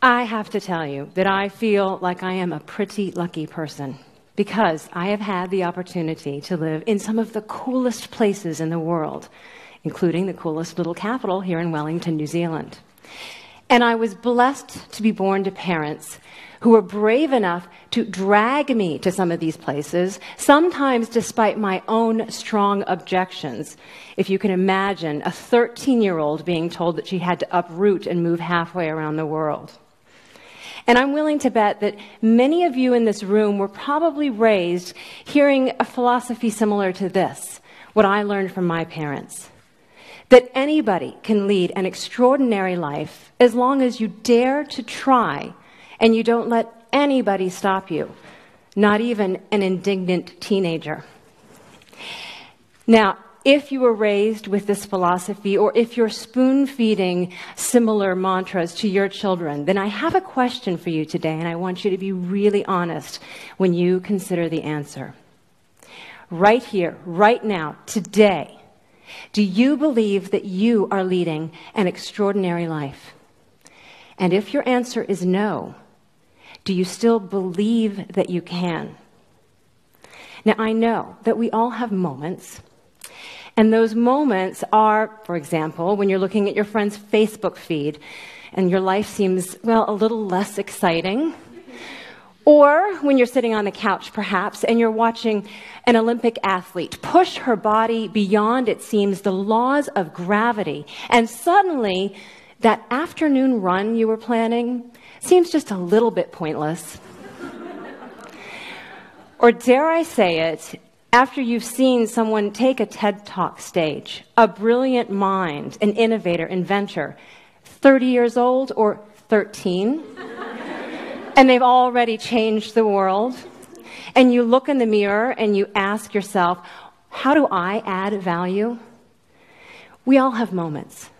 I have to tell you that I feel like I am a pretty lucky person because I have had the opportunity to live in some of the coolest places in the world, including the coolest little capital here in Wellington, New Zealand. And I was blessed to be born to parents who were brave enough to drag me to some of these places, sometimes despite my own strong objections. If you can imagine a 13-year-old being told that she had to uproot and move halfway around the world. And I'm willing to bet that many of you in this room were probably raised hearing a philosophy similar to this, what I learned from my parents. That anybody can lead an extraordinary life as long as you dare to try and you don't let anybody stop you, not even an indignant teenager. Now, if you were raised with this philosophy, or if you're spoon-feeding similar mantras to your children, then I have a question for you today, and I want you to be really honest when you consider the answer. Right here, right now, today, do you believe that you are leading an extraordinary life? And if your answer is no, do you still believe that you can? Now, I know that we all have moments. And those moments are, for example, when you're looking at your friend's Facebook feed and your life seems, well, a little less exciting. Or when you're sitting on the couch, perhaps, and you're watching an Olympic athlete push her body beyond, it seems, the laws of gravity. And suddenly, that afternoon run you were planning seems just a little bit pointless. Or dare I say it, after you've seen someone take a TED Talk stage, a brilliant mind, an innovator, inventor, 30 years old or 13, and they've already changed the world, and you look in the mirror and you ask yourself, how do I add value? We all have moments.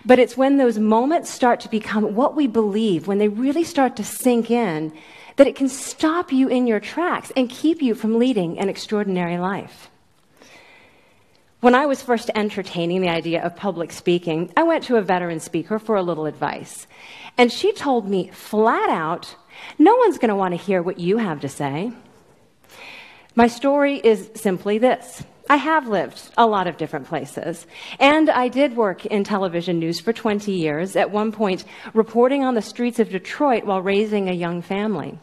But it's when those moments start to become what we believe, when they really start to sink in, that it can stop you in your tracks and keep you from leading an extraordinary life. When I was first entertaining the idea of public speaking, I went to a veteran speaker for a little advice. And she told me flat out, no one's going to want to hear what you have to say. My story is simply this. I have lived a lot of different places, and I did work in television news for 20 years, at one point reporting on the streets of Detroit while raising a young family.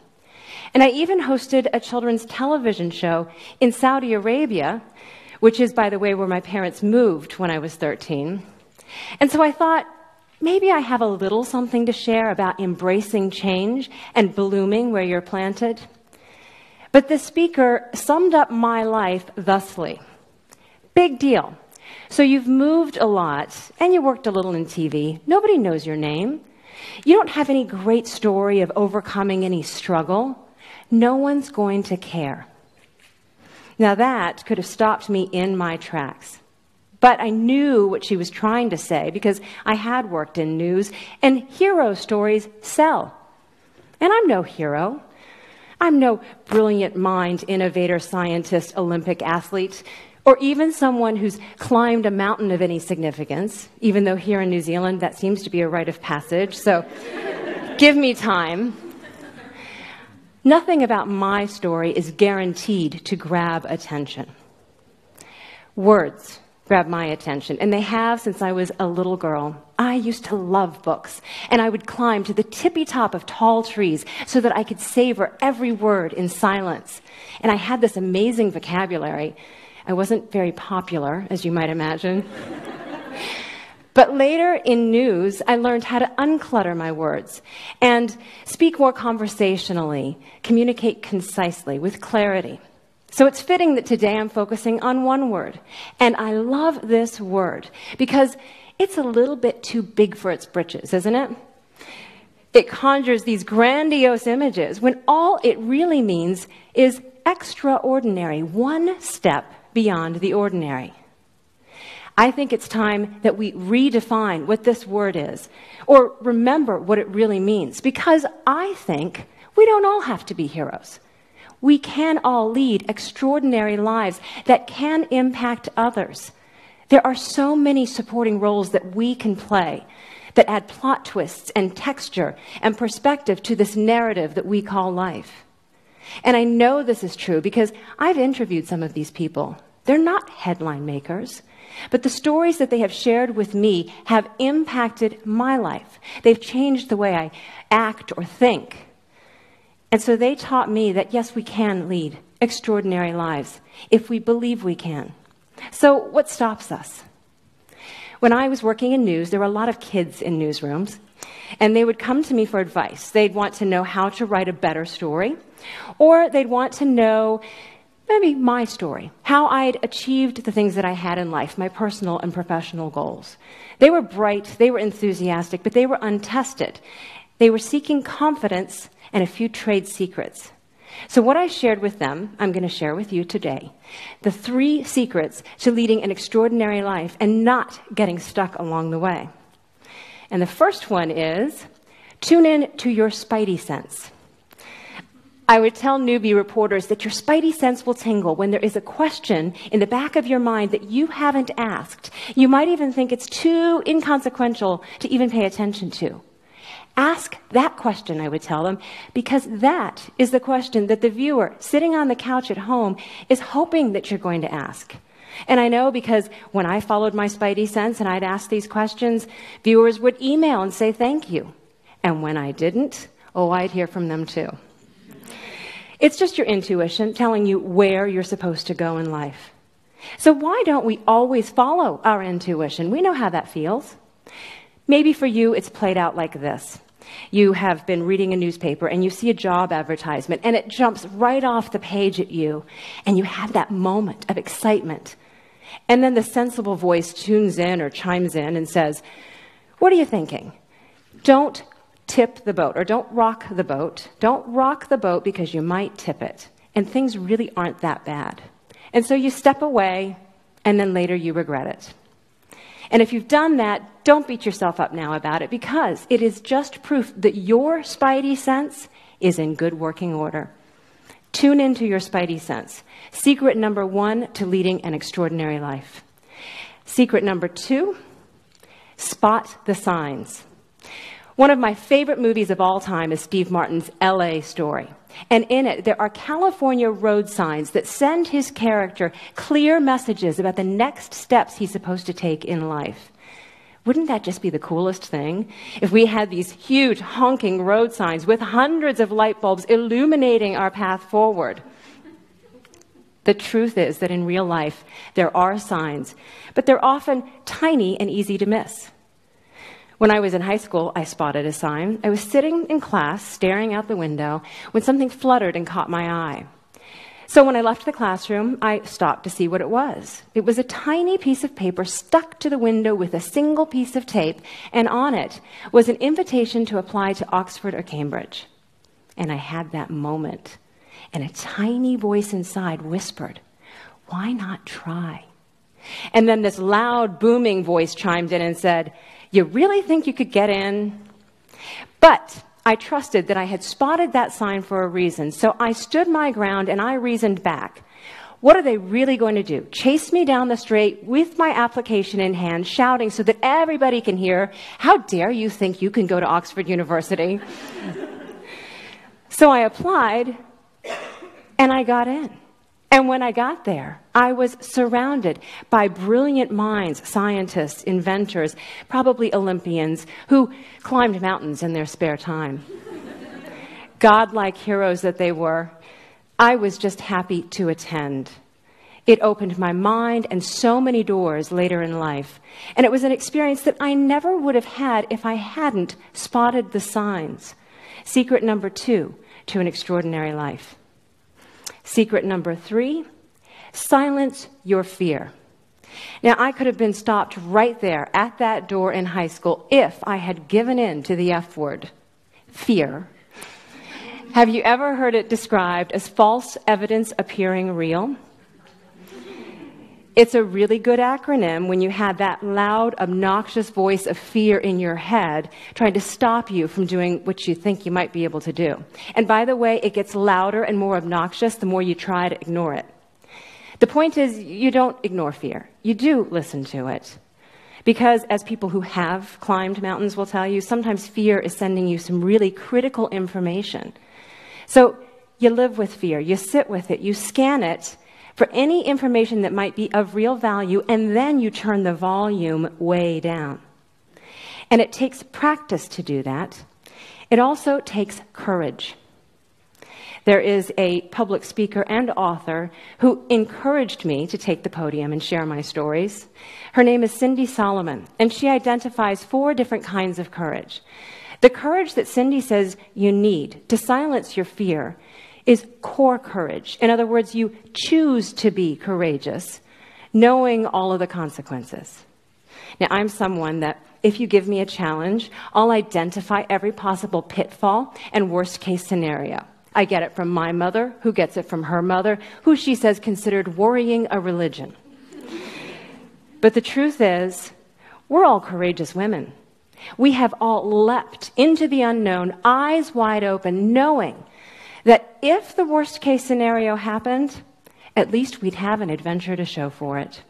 And I even hosted a children's television show in Saudi Arabia, which is, by the way, where my parents moved when I was 13. And so I thought, maybe I have a little something to share about embracing change and blooming where you're planted. But the speaker summed up my life thusly. Big deal. So you've moved a lot, and you worked a little in TV. Nobody knows your name. You don't have any great story of overcoming any struggle. No one's going to care. Now that could have stopped me in my tracks. But I knew what she was trying to say because I had worked in news, and hero stories sell. And I'm no hero. I'm no brilliant mind, innovator, scientist, Olympic athlete, or even someone who's climbed a mountain of any significance, even though here in New Zealand that seems to be a rite of passage, so give me time. Nothing about my story is guaranteed to grab attention. Words grab my attention, and they have since I was a little girl. I used to love books, and I would climb to the tippy top of tall trees so that I could savor every word in silence. And I had this amazing vocabulary. I wasn't very popular, as you might imagine. But later in news, I learned how to unclutter my words and speak more conversationally, communicate concisely, with clarity. So it's fitting that today I'm focusing on one word. And I love this word because it's a little bit too big for its britches, isn't it? It conjures these grandiose images when all it really means is extraordinary, one step beyond the ordinary. I think it's time that we redefine what this word is, or remember what it really means, because I think we don't all have to be heroes. We can all lead extraordinary lives that can impact others, There are so many supporting roles that we can play that add plot twists and texture and perspective to this narrative that we call life. And I know this is true because I've interviewed some of these people. They're not headline makers, but the stories that they have shared with me have impacted my life. They've changed the way I act or think. And so they taught me that, yes, we can lead extraordinary lives if we believe we can. So what stops us? When I was working in news, there were a lot of kids in newsrooms, and they would come to me for advice. They'd want to know how to write a better story, or they'd want to know maybe my story, how I'd achieved the things that I had in life, my personal and professional goals. They were bright, they were enthusiastic, but they were untested. They were seeking confidence and a few trade secrets. So what I shared with them, I'm going to share with you today. The 3 secrets to leading an extraordinary life and not getting stuck along the way. And the first one is, tune in to your spidey sense. I would tell newbie reporters that your spidey sense will tingle when there is a question in the back of your mind that you haven't asked. You might even think it's too inconsequential to even pay attention to. Ask that question, I would tell them, because that is the question that the viewer sitting on the couch at home is hoping that you're going to ask. And I know because when I followed my spidey sense and I'd ask these questions, viewers would email and say thank you. And when I didn't, I'd hear from them too. It's just your intuition telling you where you're supposed to go in life. So why don't we always follow our intuition? We know how that feels. Maybe for you, it's played out like this. You have been reading a newspaper and you see a job advertisement and it jumps right off the page at you and you have that moment of excitement. And then the sensible voice tunes in or chimes in and says, "What are you thinking? Don't tip the boat or don't rock the boat. Don't rock the boat because you might tip it. And things really aren't that bad." And so you step away and then later you regret it. And if you've done that, don't beat yourself up now about it because it is just proof that your spidey sense is in good working order. Tune into your spidey sense. Secret number 1 to leading an extraordinary life. Secret number 2, spot the signs. One of my favorite movies of all time is Steve Martin's L.A. Story. And in it, there are California road signs that send his character clear messages about the next steps he's supposed to take in life. Wouldn't that just be the coolest thing? If we had these huge honking road signs with hundreds of light bulbs illuminating our path forward. The truth is that in real life, there are signs, but they're often tiny and easy to miss. When I was in high school, I spotted a sign. I was sitting in class, staring out the window, when something fluttered and caught my eye. So when I left the classroom, I stopped to see what it was. It was a tiny piece of paper stuck to the window with a single piece of tape, and on it was an invitation to apply to Oxford or Cambridge. And I had that moment, and a tiny voice inside whispered, "Why not try?" And then this loud, booming voice chimed in and said, "You really think you could get in?" But I trusted that I had spotted that sign for a reason, so I stood my ground and I reasoned back. What are they really going to do? Chase me down the street with my application in hand, shouting so that everybody can hear, "How dare you think you can go to Oxford University?" So I applied, and I got in. And when I got there, I was surrounded by brilliant minds, scientists, inventors, probably Olympians, who climbed mountains in their spare time. Godlike heroes that they were, I was just happy to attend. It opened my mind and so many doors later in life. And it was an experience that I never would have had if I hadn't spotted the signs. Secret number 2 to an extraordinary life. Secret number 3, silence your fear. Now, I could have been stopped right there at that door in high school if I had given in to the F word, fear. Have you ever heard it described as false evidence appearing real? It's a really good acronym when you have that loud, obnoxious voice of fear in your head trying to stop you from doing what you think you might be able to do. And by the way, it gets louder and more obnoxious the more you try to ignore it. The point is, you don't ignore fear. you do listen to it. Because, as people who have climbed mountains will tell you, sometimes fear is sending you some really critical information. So you live with fear, you sit with it, you scan it for any information that might be of real value, and then you turn the volume way down. And it takes practice to do that. It also takes courage. There is a public speaker and author who encouraged me to take the podium and share my stories. Her name is Cindy Solomon, and she identifies 4 different kinds of courage. The courage that Cindy says you need to silence your fear is core courage. In other words, you choose to be courageous, knowing all of the consequences. Now, I'm someone that, if you give me a challenge, I'll identify every possible pitfall and worst-case scenario. I get it from my mother, who gets it from her mother, who she says considered worrying a religion. But the truth is, we're all courageous women. We have all leapt into the unknown, eyes wide open, knowing that if the worst-case scenario happened, at least we'd have an adventure to show for it.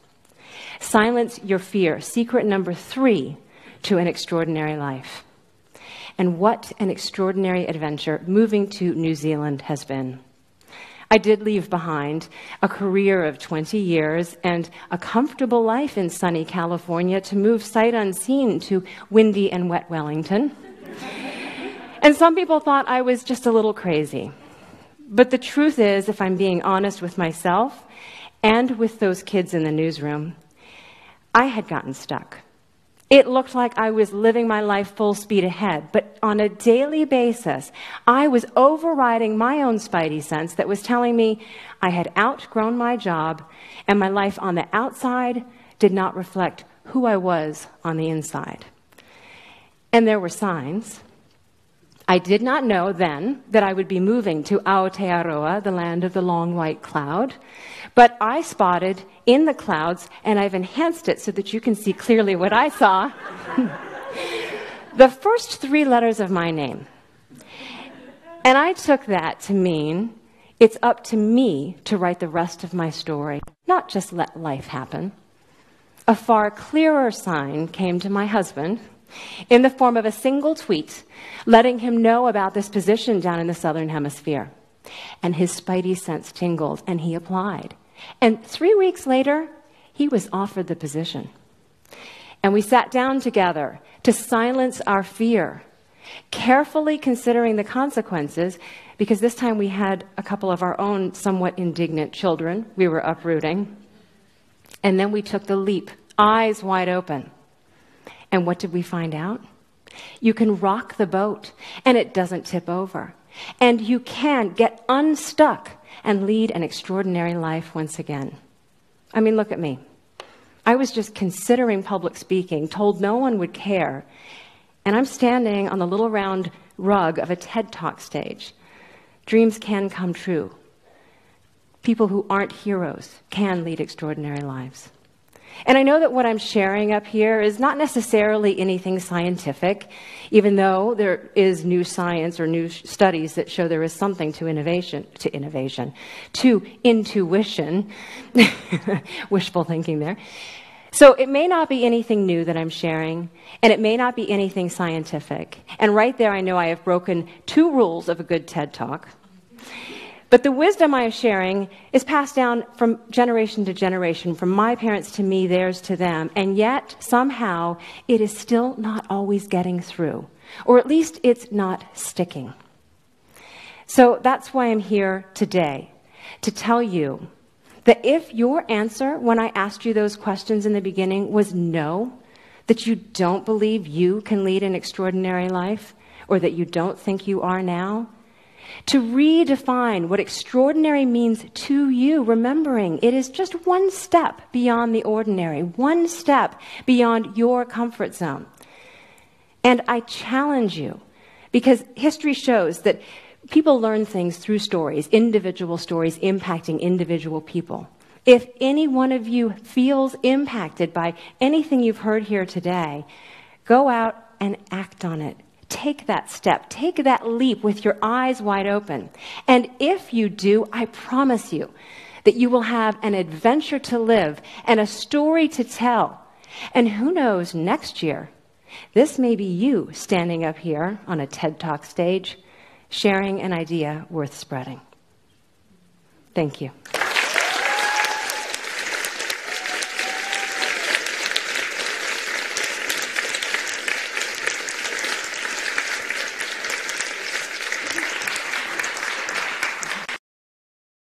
Silence your fear, secret number 3 to an extraordinary life. And what an extraordinary adventure moving to New Zealand has been. I did leave behind a career of 20 years and a comfortable life in sunny California to move sight unseen to windy and wet Wellington. And some people thought I was just a little crazy. But the truth is, if I'm being honest with myself and with those kids in the newsroom, I had gotten stuck. It looked like I was living my life full speed ahead, but on a daily basis, I was overriding my own spidey sense that was telling me I had outgrown my job and my life on the outside did not reflect who I was on the inside. And there were signs. I did not know then that I would be moving to Aotearoa, the land of the long white cloud, but I spotted in the clouds, and I've enhanced it so that you can see clearly what I saw, the first 3 letters of my name. And I took that to mean it's up to me to write the rest of my story, not just let life happen. A far clearer sign came to my husband in the form of a single tweet letting him know about this position down in the Southern Hemisphere. And his spidey sense tingled, and he applied. And 3 weeks later, he was offered the position. And we sat down together to silence our fear, carefully considering the consequences, because this time we had a couple of our own somewhat indignant children we were uprooting. And then we took the leap, eyes wide open. And what did we find out? You can rock the boat, and it doesn't tip over. And you can get unstuck and lead an extraordinary life once again. I mean, look at me. I was just considering public speaking, told no one would care, and I'm standing on the little round rug of a TED Talk stage. Dreams can come true. People who aren't heroes can lead extraordinary lives. And I know that what I'm sharing up here is not necessarily anything scientific, even though there is new science or new studies that show there is something to intuition, wishful thinking there. So it may not be anything new that I'm sharing, and it may not be anything scientific. And right there, I know I have broken 2 rules of a good TED Talk. But the wisdom I am sharing is passed down from generation to generation, from my parents to me, theirs to them, and yet somehow it is still not always getting through, or at least it's not sticking. So that's why I'm here today, to tell you that if your answer when I asked you those questions in the beginning was no, that you don't believe you can lead an extraordinary life, or that you don't think you are now, to redefine what extraordinary means to you, remembering it is just one step beyond the ordinary, one step beyond your comfort zone. And I challenge you, because history shows that people learn things through stories, individual stories impacting individual people. If any one of you feels impacted by anything you've heard here today, go out and act on it. Take that step, take that leap with your eyes wide open. And if you do, I promise you that you will have an adventure to live and a story to tell. And who knows, next year, this may be you standing up here on a TED Talk stage, sharing an idea worth spreading. Thank you.